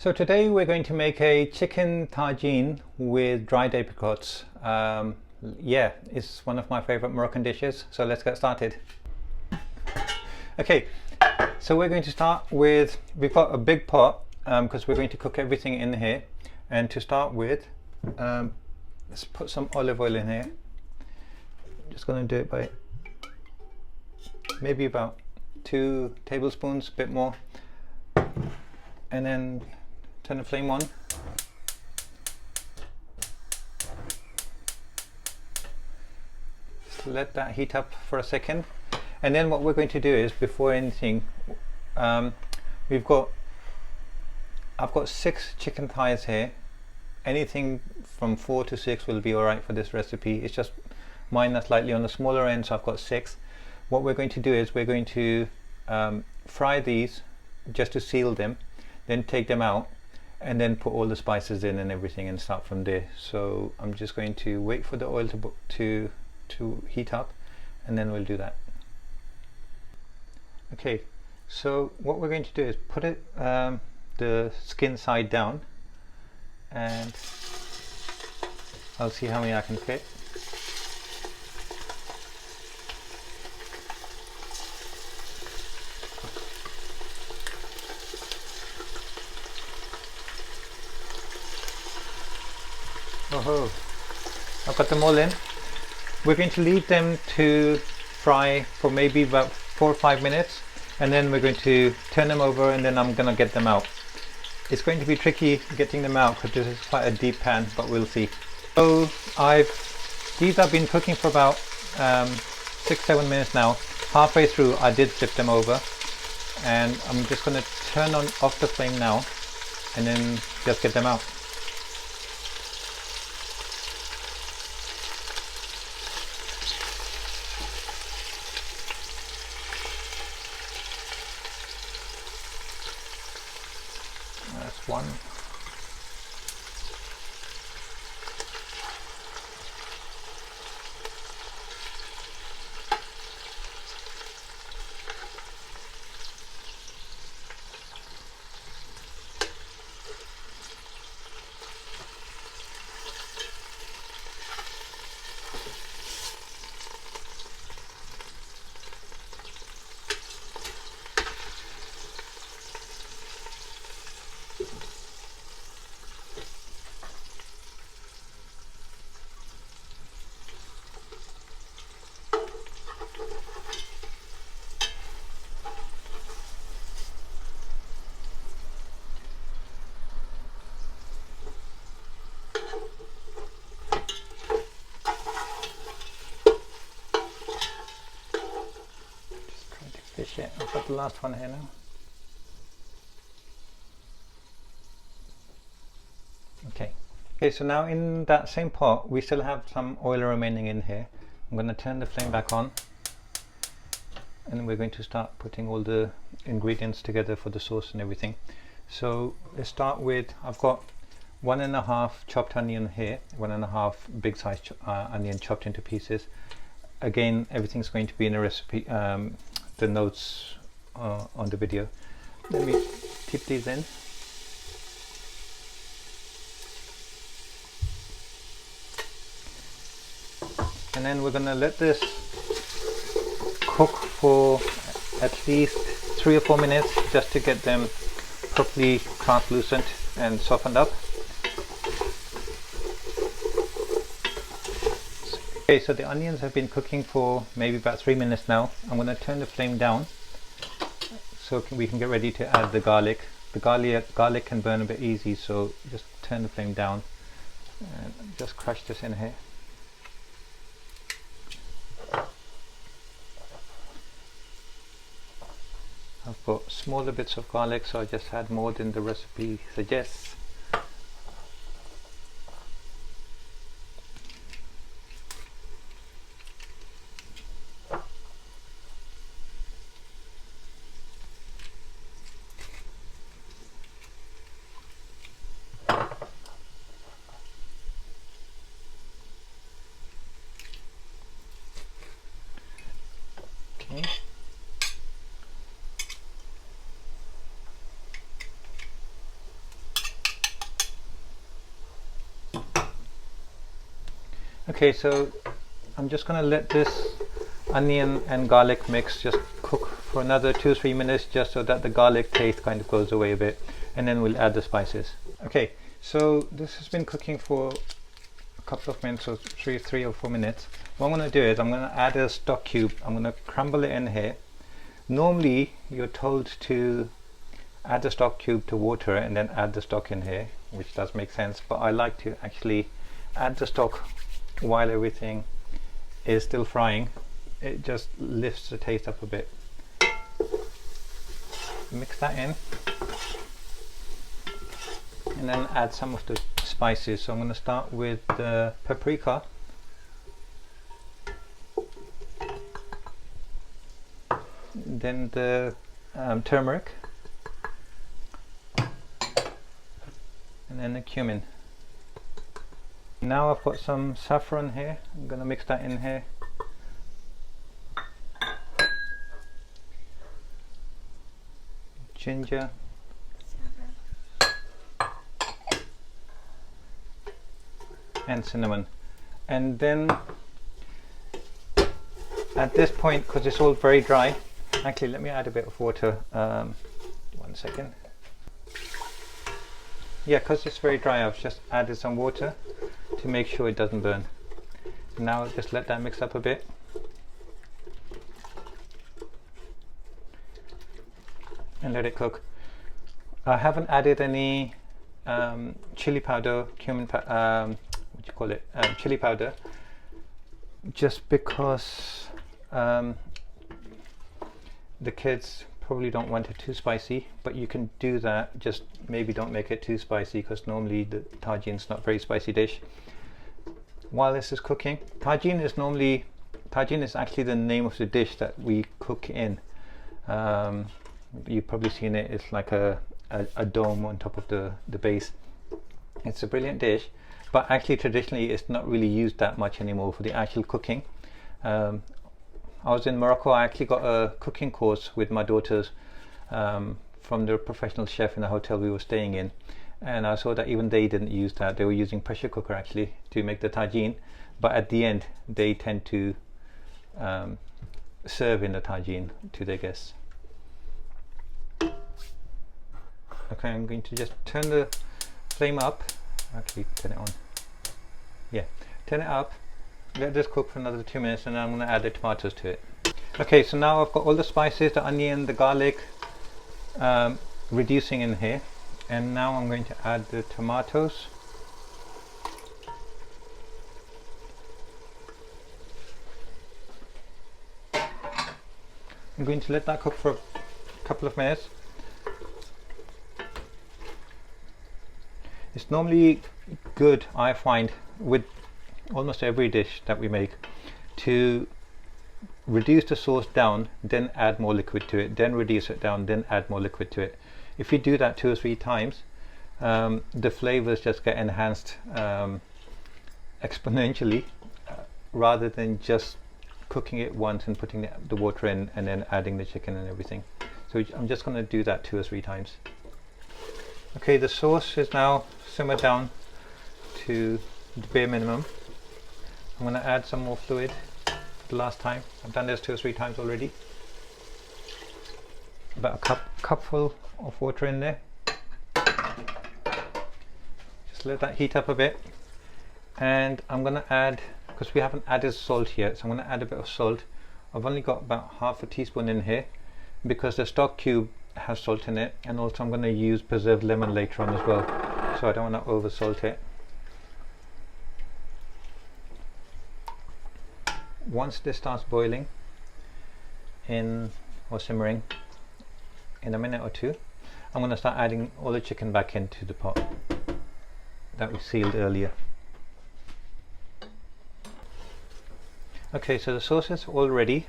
So today we're going to make a chicken tagine with dried apricots. Yeah, it's one of my favorite Moroccan dishes, so let's get started. Okay, so we're going to start with, we've got a big pot because we're going to cook everything in here. And to start with, let's put some olive oil in here. I'm just going to do it by maybe about 2 tablespoons, a bit more. And then turn the flame on. Just let that heat up for a second. And then what we're going to do is, before anything, I've got 6 chicken thighs here. Anything from 4 to 6 will be alright for this recipe. It's just mine are slightly on the smaller end, so I've got 6. What we're going to do is we're going to fry these just to seal them, then take them out, and then put all the spices in and everything and start from there. So I'm just going to wait for the oil to heat up, and then we'll do that. Okay, so what we're going to do is put it the skin side down, and I'll see how many I can fit. Oh, I've got them all in. We're going to leave them to fry for maybe about 4 or 5 minutes, and then we're going to turn them over, and then I'm going to get them out. It's going to be tricky getting them out because this is quite a deep pan, but we'll see. So these I've been cooking for about 6-7 minutes now. Halfway through I did flip them over, and I'm just going to turn off the flame now and then just get them out. That's one. Fish it. I've got the last one here now. Okay, so now in that same pot we still have some oil remaining in here. I'm going to turn the flame back on, and we're going to start putting all the ingredients together for the sauce and everything. So let's start with, I've got 1.5 chopped onion here, 1.5 big size onion chopped into pieces. Again, everything's going to be in the recipe, the notes on the video. Let me tip these in. And then we're going to let this cook for at least 3 or 4 minutes just to get them properly translucent and softened up. Okay, so the onions have been cooking for maybe about 3 minutes now. I'm going to turn the flame down so we can get ready to add the garlic. The garlic can burn a bit easy, so just turn the flame down and just crush this in here. I've got smaller bits of garlic, so I just add more than the recipe suggests. Okay. Okay, so I'm just going to let this onion and garlic mix just cook for another 2 or 3 minutes, just so that the garlic taste kind of goes away a bit, and then we'll add the spices. Okay, so this has been cooking for a couple of minutes, or 3 or 4 minutes. What I'm going to do is I'm going to add a stock cube. I'm going to crumble it in here. Normally you're told to add the stock cube to water and then add the stock in here, which does make sense, but I like to actually add the stock while everything is still frying. It just lifts the taste up a bit. Mix that in and then add some of the spices. So I'm going to start with the paprika, then the turmeric, and then the cumin. Now I've got some saffron here. I'm going to mix that in here. Ginger, and cinnamon. And then at this point, because it's all very dry, actually let me add a bit of water. 1 second. Yeah, because it's very dry, I've just added some water to make sure it doesn't burn. Now just let that mix up a bit. And let it cook. I haven't added any chili powder, cumin, chili powder, just because the kids probably don't want it too spicy, but you can do that. Just maybe don't make it too spicy, because normally the tagine's not a very spicy dish. While this is cooking, tagine is actually the name of the dish that we cook in. You've probably seen it. It's like a dome on top of the base. It's a brilliant dish, but actually traditionally it's not really used that much anymore for the actual cooking. I was in Morocco. I actually got a cooking course with my daughters from the professional chef in the hotel we were staying in, and I saw that even they didn't use that. They were using pressure cooker actually to make the tagine, but at the end they tend to serve in the tagine to their guests. Okay, I'm going to just turn the flame up. Actually, turn it on. Yeah, turn it up. Let this cook for another 2 minutes, and then I'm going to add the tomatoes to it. Okay, so now I've got all the spices, the onion, the garlic, reducing in here, and now I'm going to add the tomatoes. I'm going to let that cook for a couple of minutes. It's normally good, I find, with almost every dish that we make, to reduce the sauce down, then add more liquid to it, then reduce it down, then add more liquid to it. If you do that 2 or 3 times, the flavors just get enhanced exponentially, rather than just cooking it once and putting the water in and then adding the chicken and everything. So I'm just going to do that 2 or 3 times. Okay, the sauce is now simmered down to the bare minimum. I'm going to add some more fluid for the last time. I've done this 2 or 3 times already. About a cupful of water in there. Just let that heat up a bit. And I'm going to add, because we haven't added salt yet, so I'm going to add a bit of salt. I've only got about half a teaspoon in here, because the stock cube has salt in it, and also I'm going to use preserved lemon later on as well, so I don't want to over salt it. Once this starts boiling or simmering in a minute or 2, I'm going to start adding all the chicken back into the pot that we sealed earlier. Okay, so the sauce is all ready.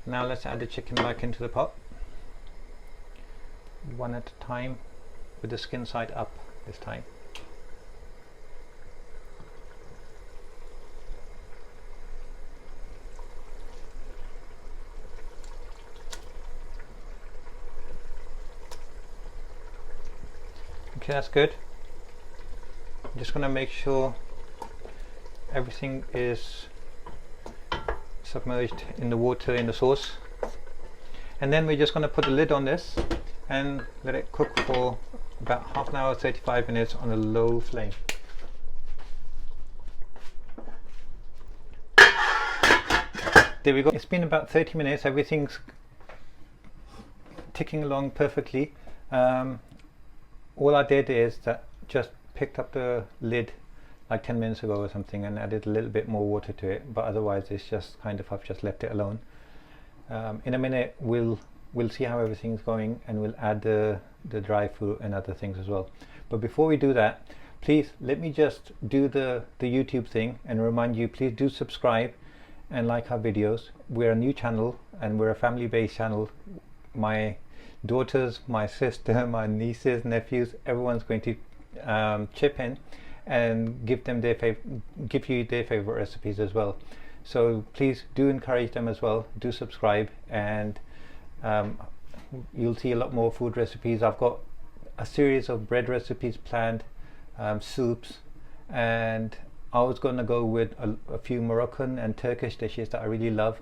Now let's add the chicken back into the pot, one at a time, with the skin side up this time. Okay, that's good. I'm just going to make sure everything is submerged in the water in the sauce, and then we're just going to put the lid on this and let it cook for about half an hour, 35 minutes on a low flame. There we go. It's been about 30 minutes. Everything's ticking along perfectly. All I did is that just picked up the lid like 10 minutes ago or something and added a little bit more water to it, but otherwise it's just kind of, I've just left it alone. In a minute we'll see how everything's going, and we'll add the dry fruit and other things as well. But before we do that, please let me just do the YouTube thing and remind you, please do subscribe and like our videos. We're a new channel and we're a family-based channel. My daughters, my sister, my nieces, nephews, everyone's going to chip in and give you their favorite recipes as well. So please do encourage them as well. Do subscribe, and you'll see a lot more food recipes. I've got a series of bread recipes planned, soups, and I was going to go with a few Moroccan and Turkish dishes that I really love,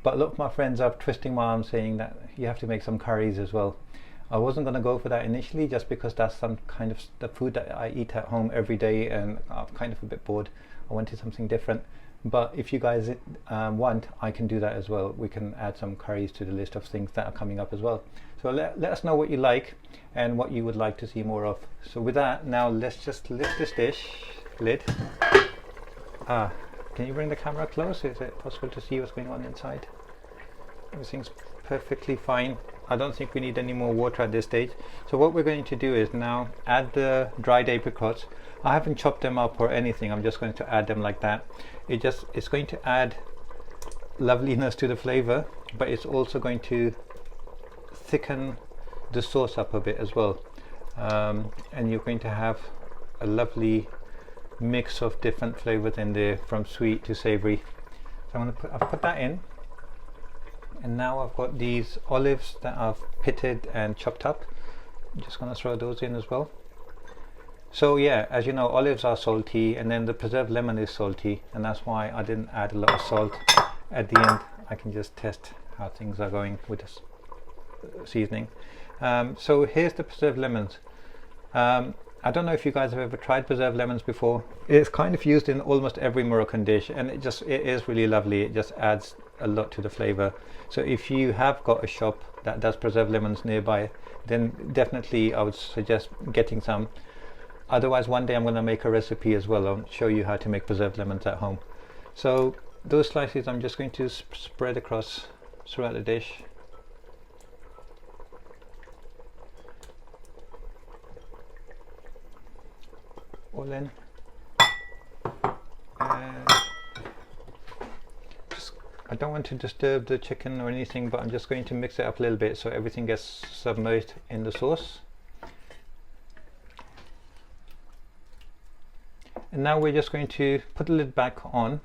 but a lot of my friends are twisting my arm saying that you have to make some curries as well. I wasn't going to go for that initially, just because that's some kind of the food that I eat at home every day and I'm kind of a bit bored. I wanted something different. But if you guys want, I can do that as well. We can add some curries to the list of things that are coming up as well. So let us know what you like and what you would like to see more of. So with that, now let's just lift this dish lid. Can you bring the camera close? Is it possible to see what's going on inside? Everything's perfectly fine. I don't think we need any more water at this stage. So what we're going to do is now add the dried apricots. I haven't chopped them up or anything. I'm just going to add them like that. It's going to add loveliness to the flavor, but it's also going to thicken the sauce up a bit as well. And you're going to have a lovely mix of different flavors in there, from sweet to savory. So I've put that in. And now I've got these olives that I've pitted and chopped up. I'm just going to throw those in as well. So yeah, as you know, olives are salty, and then the preserved lemon is salty, and that's why I didn't add a lot of salt at the end. I can just test how things are going with this seasoning. So here's the preserved lemons. I don't know if you guys have ever tried preserved lemons before. It's kind of used in almost every Moroccan dish, and it is really lovely. It just adds a lot to the flavor. So if you have got a shop that does preserved lemons nearby, then definitely I would suggest getting some. Otherwise, one day I'm going to make a recipe as well. I'll show you how to make preserved lemons at home. So those slices I'm just going to spread across throughout the dish. All in. And I don't want to disturb the chicken or anything, but I'm just going to mix it up a little bit so everything gets submerged in the sauce. And now we're just going to put the lid back on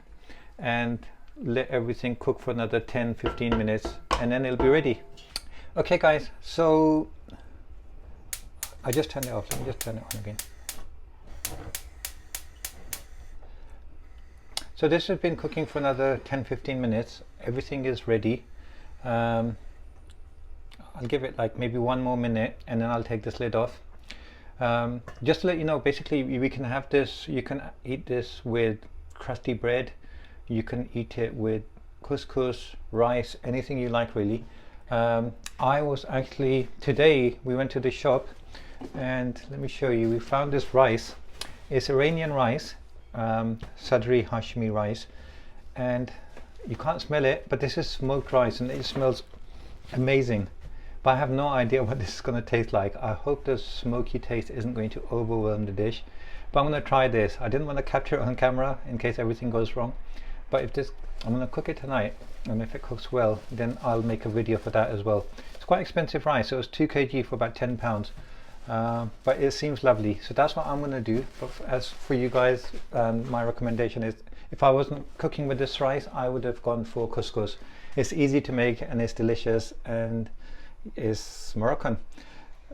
and let everything cook for another 10-15 minutes, and then it'll be ready. Okay guys, so I just turned it off. Let me just turn it on again. So this has been cooking for another 10-15 minutes. Everything is ready. I'll give it like maybe one more minute, and then I'll take this lid off. Just to let you know, basically we can have this, you can eat this with crusty bread, you can eat it with couscous, rice, anything you like really. I was actually, today we went to the shop, and let me show you, we found this rice. It's Iranian rice, Sadri Hashmi rice, and you can't smell it, but this is smoked rice and it smells amazing. But I have no idea what this is going to taste like. I hope the smoky taste isn't going to overwhelm the dish, but I'm going to try this. I didn't want to capture it on camera in case everything goes wrong, but if this, I'm going to cook it tonight, and if it cooks well, then I'll make a video for that as well. It's quite expensive rice. It was 2 kg for about £10. But it seems lovely, so that's what I'm going to do. But as for you guys, my recommendation is, if I wasn't cooking with this rice, I would have gone for couscous. It's easy to make and it's delicious and it's Moroccan.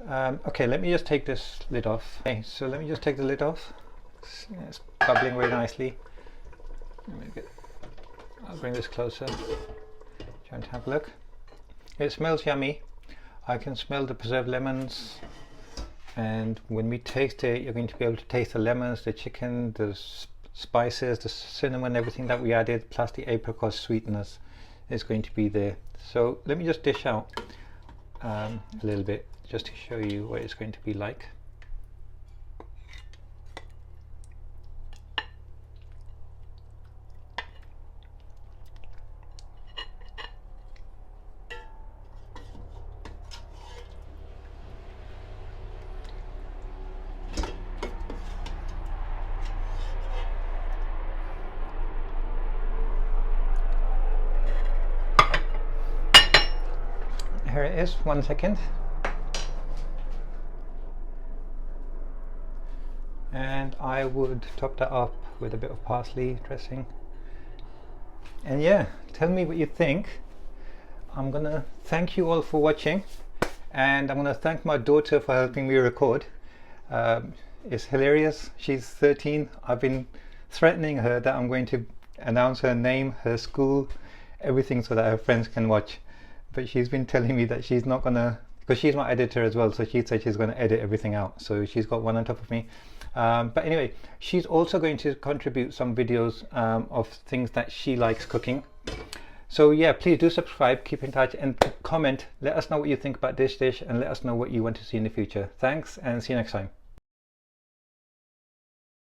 Okay, let me just take this lid off. Okay, so let me just take the lid off. It's bubbling very nicely. I'll bring this closer, trying to have a look. It smells yummy. I can smell the preserved lemons, and when we taste it, you're going to be able to taste the lemons, the chicken, the spices, the cinnamon, everything that we added, plus the apricot sweetness is going to be there. So let me just dish out a little bit just to show you what it's going to be like. Here it is, 1 second. And I would top that up with a bit of parsley dressing. And yeah, tell me what you think. I'm gonna thank you all for watching, and I'm gonna thank my daughter for helping me record. It's hilarious. She's 13. I've been threatening her that I'm going to announce her name, her school, everything, so that her friends can watch. But she's been telling me that she's not gonna, because she's my editor as well, so she said she's gonna edit everything out, so she's got one on top of me. But anyway, she's also going to contribute some videos of things that she likes cooking. So yeah, please do subscribe, keep in touch, and comment. Let us know what you think about this dish, and let us know what you want to see in the future. Thanks, and see you next time.